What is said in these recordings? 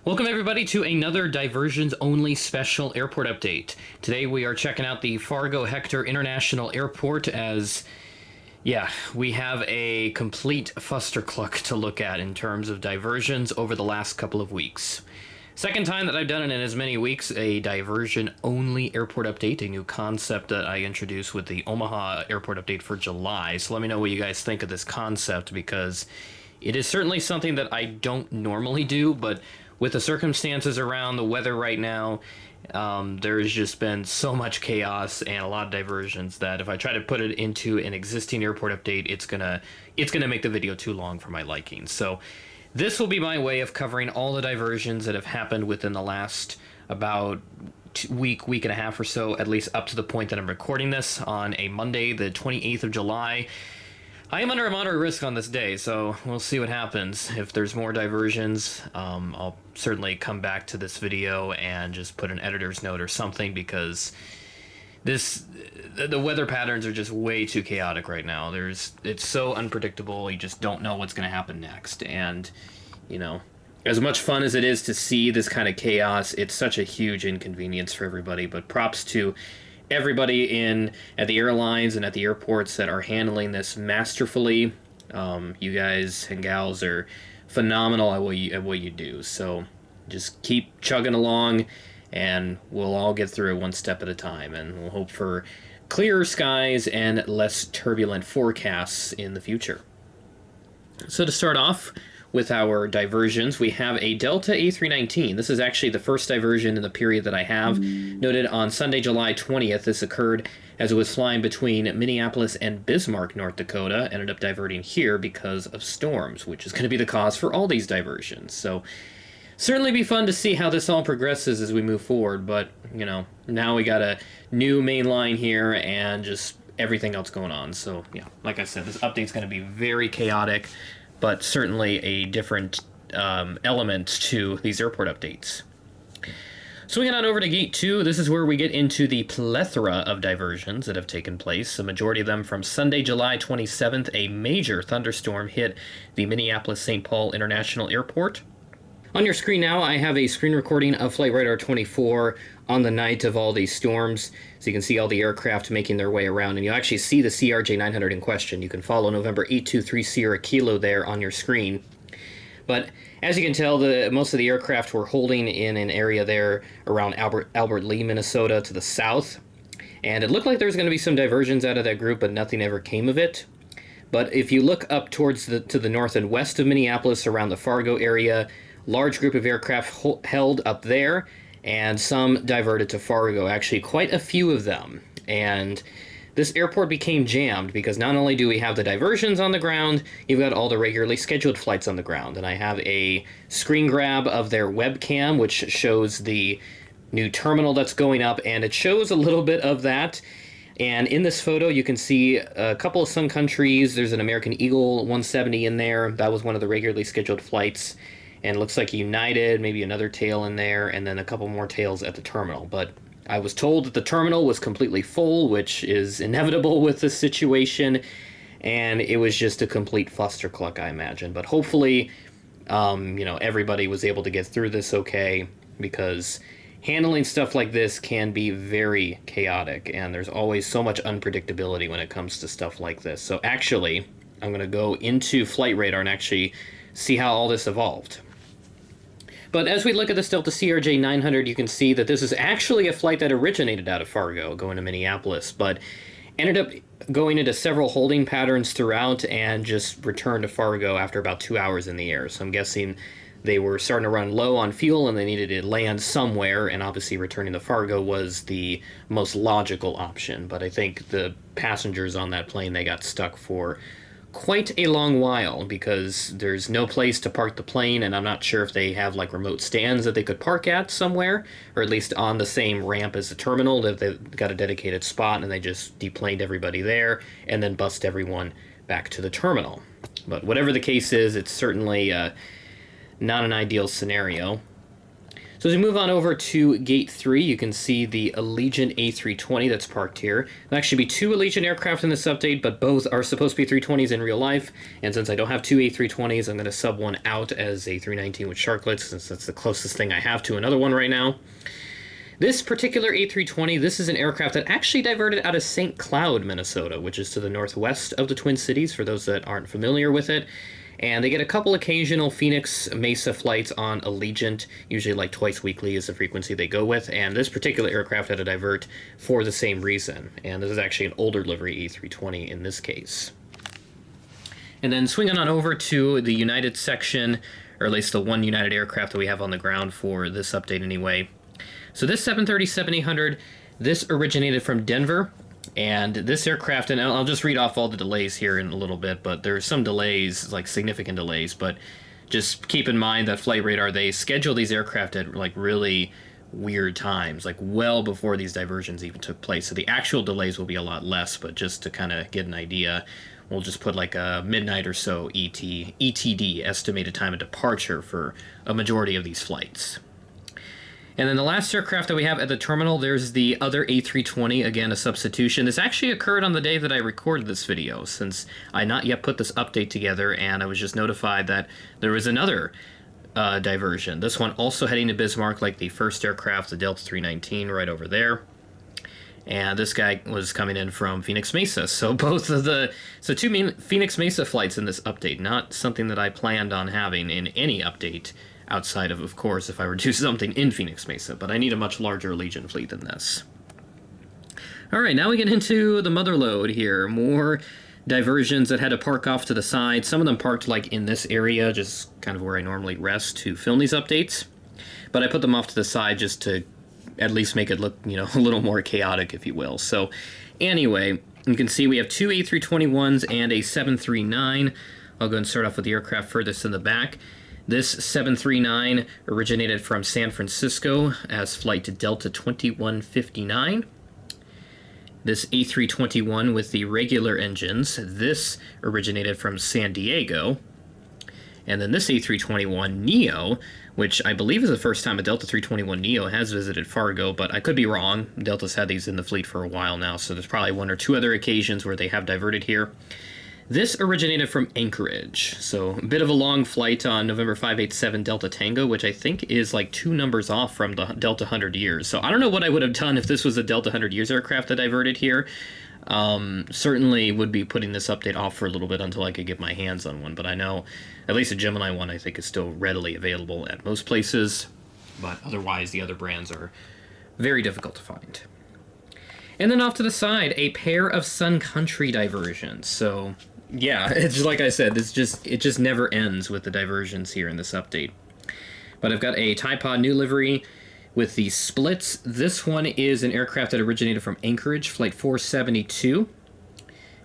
Welcome everybody to another Diversions Only special airport update. Today we are checking out the Fargo Hector International Airport as, we have a complete fustercluck to look at in terms of diversions over the last couple of weeks. Second time that I've done it in as many weeks, a diversion only airport update, a new concept that I introduced with the Omaha airport update for July. So let me know what you guys think of this concept, because it is certainly something that I don't normally do, but with the circumstances around the weather right now, there's just been so much chaos and a lot of diversions that if I try to put it into an existing airport update, it's gonna make the video too long for my liking. So this will be my way of covering all the diversions that have happened within the last about week and a half or so, at least up to the point that I'm recording this on a Monday, the 28th of July. I am under a moderate risk on this day, so we'll see what happens. If there's more diversions, I'll certainly come back to this video and just put an editor's note or something, because the weather patterns are just way too chaotic right now. It's so unpredictable, you just don't know what's going to happen next. And, as much fun as it is to see this kind of chaos, it's such a huge inconvenience for everybody. But props to everybody at the airlines and at the airports that are handling this masterfully. You guys and gals are phenomenal at what you do. So just keep chugging along, and we'll all get through it one step at a time. And we'll hope for clearer skies and less turbulent forecasts in the future. So to start off with our diversions, we have a Delta A319. This is actually the first diversion in the period that I have. Noted on Sunday, July 20th, this occurred as it was flying between Minneapolis and Bismarck, North Dakota. Ended up diverting here because of storms, which is going to be the cause for all these diversions. So certainly be fun to see how this all progresses as we move forward. But, now we got a new main line here and just everything else going on. So, like I said, this update's going to be very chaotic, but certainly a different element to these airport updates. Swinging on over to Gate 2, this is where we get into the plethora of diversions that have taken place, a majority of them from Sunday, July 27th. A major thunderstorm hit the Minneapolis-St. Paul International Airport. On your screen now, I have a screen recording of Flight Radar 24 on the night of all these storms, so you can see all the aircraft making their way around, and you actually see the CRJ 900 in question. You can follow November 823 Sierra Kilo there on your screen. But as you can tell, most of the aircraft were holding in an area there around Albert Lea, Minnesota, to the south, and it looked like there was going to be some diversions out of that group, but nothing ever came of it. But if you look up towards to the north and west of Minneapolis, around the Fargo area, large group of aircraft held up there, and some diverted to Fargo, actually quite a few of them. And this airport became jammed because not only do we have the diversions on the ground, you've got all the regularly scheduled flights on the ground. And I have a screen grab of their webcam, which shows the new terminal that's going up, and it shows a little bit of that. And in this photo, you can see a couple of Sun Countries. There's an American Eagle 170 in there. That was one of the regularly scheduled flights. And it looks like United, maybe another tail in there, and then a couple more tails at the terminal. But I was told that the terminal was completely full, which is inevitable with this situation, and it was just a complete fustercluck, I imagine. But hopefully, everybody was able to get through this okay, because handling stuff like this can be very chaotic, and there's always so much unpredictability when it comes to stuff like this. So actually, I'm going to go into Flight Radar and actually see how all this evolved. But as we look at this Delta CRJ 900, you can see that this is actually a flight that originated out of Fargo, going to Minneapolis, but ended up going into several holding patterns throughout and just returned to Fargo after about 2 hours in the air. So I'm guessing they were starting to run low on fuel and they needed to land somewhere, and obviously returning to Fargo was the most logical option. But I think the passengers on that plane, they got stuck for quite a long while because there's no place to park the plane, and I'm not sure if they have like remote stands that they could park at somewhere, or at least on the same ramp as the terminal, that they've got a dedicated spot and they just deplaned everybody there and then bussed everyone back to the terminal. But whatever the case is, it's certainly not an ideal scenario. So as we move on over to Gate 3, you can see the Allegiant A320 that's parked here. There'll actually be 2 Allegiant aircraft in this update, but both are supposed to be 320s in real life. And since I don't have 2 A320s, I'm going to sub one out as a 319 with sharklets, since that's the closest thing I have to another one right now. This particular A320, this is an aircraft that actually diverted out of St. Cloud, Minnesota, which is to the northwest of the Twin Cities, for those that aren't familiar with it. And they get a couple occasional Phoenix Mesa flights on Allegiant, usually like twice weekly is the frequency they go with, and this particular aircraft had to divert for the same reason. And this is actually an older livery A320 in this case. And then swinging on over to the United section, or at least the one United aircraft that we have on the ground for this update anyway. So this 737-800, this originated from Denver. And this aircraft, and I'll just read off all the delays here in a little bit, but there's some delays, like significant delays, but just keep in mind that Flight Radar, they schedule these aircraft at like really weird times, like well before these diversions even took place. So the actual delays will be a lot less, but just to kind of get an idea, we'll just put like a midnight or so ETD, estimated time of departure, for a majority of these flights. And then the last aircraft that we have at the terminal, there's the other A320, again, a substitution. This actually occurred on the day that I recorded this video, since I not yet put this update together, and I was just notified that there was another diversion. This one also heading to Bismarck, like the first aircraft, the Delta 319, right over there. And this guy was coming in from Phoenix Mesa. So both of the... So 2 Phoenix Mesa flights in this update, not something that I planned on having in any update, outside of course, if I were to do something in Phoenix Mesa, but I need a much larger Legion fleet than this. Alright, now we get into the mother load here. More diversions that had to park off to the side. Some of them parked like in this area, just kind of where I normally rest to film these updates. But I put them off to the side just to at least make it look, you know, a little more chaotic, if you will. So anyway, you can see we have 2 A321s and a 739. I'll go and start off with the aircraft furthest in the back. This 739 originated from San Francisco as flight to Delta 2159. This A321 with the regular engines, this originated from San Diego. And then this A321neo, which I believe is the first time a Delta 321neo has visited Fargo, but I could be wrong. Delta's had these in the fleet for a while now, so there's probably 1 or 2 other occasions where they have diverted here. This originated from Anchorage, so a bit of a long flight on November 587 Delta Tango, which I think is like 2 numbers off from the Delta 100 Years. So I don't know what I would have done if this was a Delta 100 Years aircraft that diverted here. Certainly would be putting this update off for a little bit until I could get my hands on one, but I know at least a Gemini one I think is still readily available at most places, but otherwise the other brands are very difficult to find. And then off to the side, a pair of Sun Country diversions. So yeah, it's just like I said, it just never ends with the diversions here in this update. But I've got a Typod new livery with the splits. This one is an aircraft that originated from Anchorage, flight 472.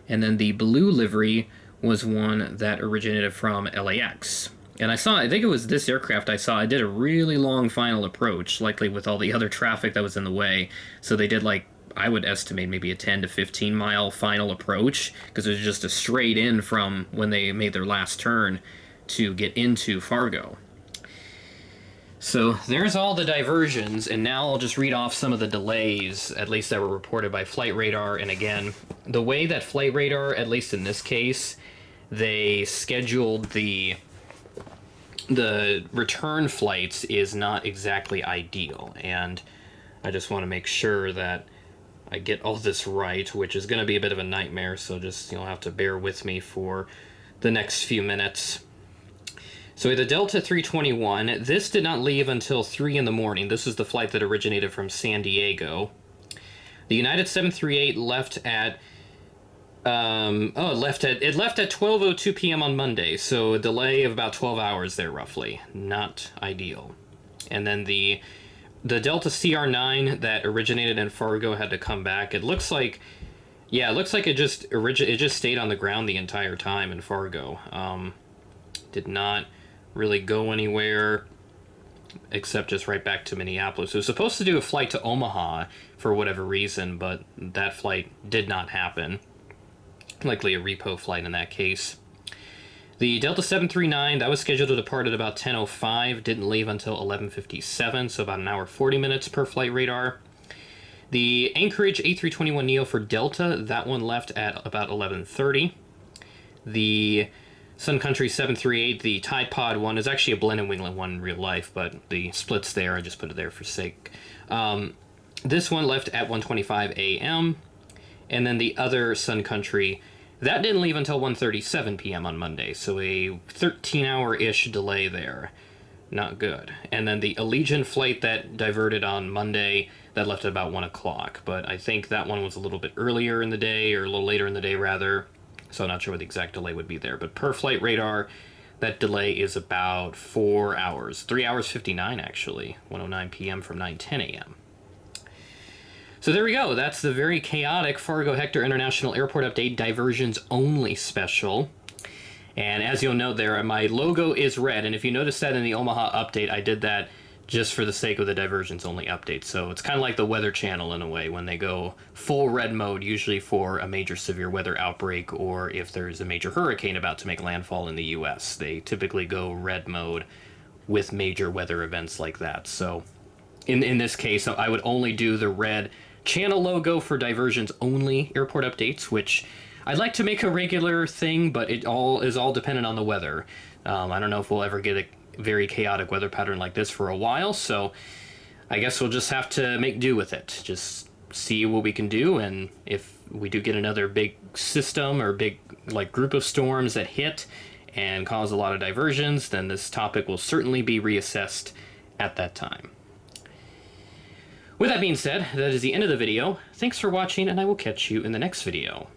And then the blue livery was one that originated from LAX. And I think it was this aircraft I did a really long final approach, likely with all the other traffic that was in the way. So they did like, I would estimate maybe a 10 to 15 mile final approach, because it was just a straight in from when they made their last turn to get into Fargo. So there's all the diversions, and now I'll just read off some of the delays, at least that were reported by Flight Radar. And again, the way that Flight Radar, at least in this case, they scheduled the return flights is not exactly ideal, and I just want to make sure that I get all this right, which is going to be a bit of a nightmare, so just you'll have to bear with me for the next few minutes. So the Delta 321, this did not leave until 3 in the morning. This is the flight that originated from San Diego. The United 738 left at it left at 12:02 p.m. on Monday, so a delay of about 12 hours there roughly. Not ideal. And then the Delta CR9 that originated in Fargo had to come back. It looks like it just stayed on the ground the entire time in Fargo. Did not really go anywhere except just right back to Minneapolis. It was supposed to do a flight to Omaha for whatever reason, but that flight did not happen. Likely a repo flight in that case. The Delta 739, that was scheduled to depart at about 10:05, didn't leave until 11:57, so about an hour 40 minutes per flight radar. The Anchorage A321neo for Delta, that one left at about 11:30. The Sun Country 738, the Tide Pod one, is actually a blended winglet one in real life, but the split's there, I just put it there for sake. This one left at 1:25 a.m., and then the other Sun Country, that didn't leave until 1:37 p.m. on Monday, so a 13-hour-ish delay there. Not good. And then the Allegiant flight that diverted on Monday, that left at about 1 o'clock, but I think that one was a little bit earlier in the day, or a little later in the day, rather, so I'm not sure what the exact delay would be there. But per flight radar, that delay is about 4 hours. 3 hours 59, actually. 1:09 p.m. from 9:10 a.m. So there we go. That's the very chaotic Fargo Hector International Airport Update Diversions Only special. And as you'll note there, my logo is red. And if you notice that in the Omaha update, I did that just for the sake of the Diversions Only update. So it's kind of like the Weather Channel in a way, when they go full red mode, usually for a major severe weather outbreak, or if there's a major hurricane about to make landfall in the U.S. They typically go red mode with major weather events like that. So in this case, I would only do the red channel logo for Diversions Only airport updates, which I'd like to make a regular thing, but it is all dependent on the weather. I don't know if we'll ever get a very chaotic weather pattern like this for a while, so I guess we'll just have to make do with it. Just see what we can do, and if we do get another big system or big group of storms that hit and cause a lot of diversions, then this topic will certainly be reassessed at that time. With that being said, that is the end of the video. Thanks for watching, and I will catch you in the next video.